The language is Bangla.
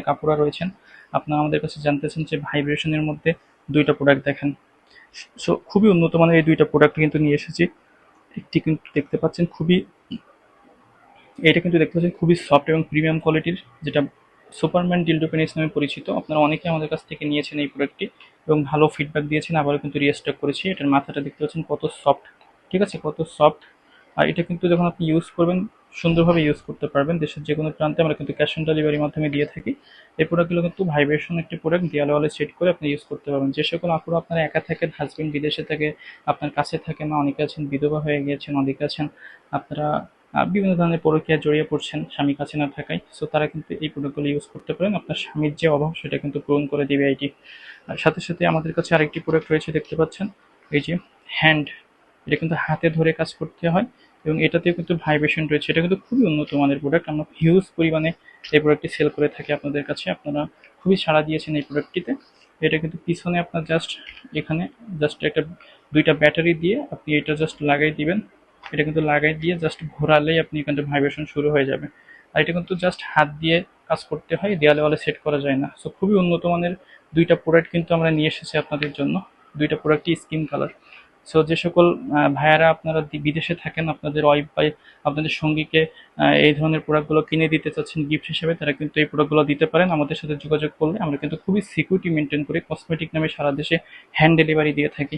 অনেক আপুরা রয়েছেন, আপনারা আমাদের কাছে জানতেছেন যে ভাইব্রেশনের মধ্যে দুইটা প্রোডাক্ট দেখেন। সো খুবই উন্নত মানের এই দুইটা প্রোডাক্ট কিন্তু নিয়ে এসেছি। একটি কিন্তু দেখতে পাচ্ছেন খুবই, এটা কিন্তু দেখতে পাচ্ছেন খুবই সফট এবং প্রিমিয়াম কোয়ালিটির, যেটা সুপারম্যান ডিলডো পেনিস নামে পরিচিত। আপনারা অনেকে আমাদের কাছ থেকে নিয়েছেন এই প্রোডাক্টটি এবং ভালো ফিডব্যাক দিয়েছেন, আবারও কিন্তু রিস্টক করেছি। এটার মাথাটা দেখতে পাচ্ছেন কত সফট, ঠিক আছে, কত সফট। আর এটা কিন্তু যখন আপনি ইউজ করবেন সুন্দরভাবে ইউজ করতে পারবেন। দেশের যে কোনো প্রান্তে আমরা কিন্তু ক্যাশ অন ডেলিভারির মাধ্যমে দিয়ে থাকি। এই প্রোডাক্টগুলো কিন্তু ভাইব্রেশন একটি প্রোডাক্ট, দেয়ালে ওয়ালে সেট করে আপনি ইউজ করতে পারবেন। যে সকল আপুরা আপনারা একা থাকেন, হাজবেন্ড বিদেশে থাকে, আপনার কাছে থাকে না, অনেকে আছেন বিধবা হয়ে গিয়েছেন, অনেকে আছেন আপনারা বিভিন্ন ধরনের পরকীয়ায় জড়িয়ে পড়ছেন স্বামী কাছে না থাকায়, সো তারা কিন্তু এই প্রোডাক্টগুলো ইউজ করতে পারেন। আপনার স্বামীর যে অভাব সেটা কিন্তু পূরণ করে দিবে এটি। আর সাথে সাথে আমাদের কাছে আরেকটি প্রোডাক্ট রয়েছে, দেখতে পাচ্ছেন এই যে হ্যান্ড, এটা কিন্তু হাতে ধরে কাজ করতে হয় এবং এটাতেও কিন্তু ভাইব্রেশন রয়েছে। এটা কিন্তু খুবই উন্নত মানের প্রোডাক্ট, আমরা হিউজ পরিমাণে এই প্রোডাক্টটি সেল করে থাকি আপনাদের কাছে। আপনারা খুবই সাড়া দিয়েছেন এই প্রোডাক্টটিতে। এটা কিন্তু পিছনে আপনার জাস্ট এখানে জাস্ট একটা দুইটা ব্যাটারি দিয়ে আপনি এটা জাস্ট লাগাই দিবেন। এটা কিন্তু লাগাই দিয়ে জাস্ট ঘোরালেই আপনি এখান থেকে ভাইব্রেশন শুরু হয়ে যাবে। আর এটা কিন্তু জাস্ট হাত দিয়ে কাজ করতে হয়, দেয়ালে ওয়ালে সেট করা যায় না। সো খুবই উন্নত মানের দুইটা প্রোডাক্ট কিন্তু আমরা নিয়ে এসেছি আপনাদের জন্য। দুইটা প্রোডাক্টই স্কিন কালার। সো যে সকল ভাইয়ারা আপনারা বিদেশে থাকেন, আপনাদের ওয়াইফ বা আপনাদের সঙ্গীকে এই ধরনের প্রোডাক্টগুলো কিনে দিতে চাচ্ছেন গিফট হিসেবে, তারা কিন্তু এই প্রোডাক্টগুলো দিতে পারেন আমাদের সাথে যোগাযোগ করলে। আমরা কিন্তু খুবই সিকিউরিটি মেনটেন করি, কসমেটিক নামে সারা দেশে হ্যান্ড ডেলিভারি দিয়ে থাকি।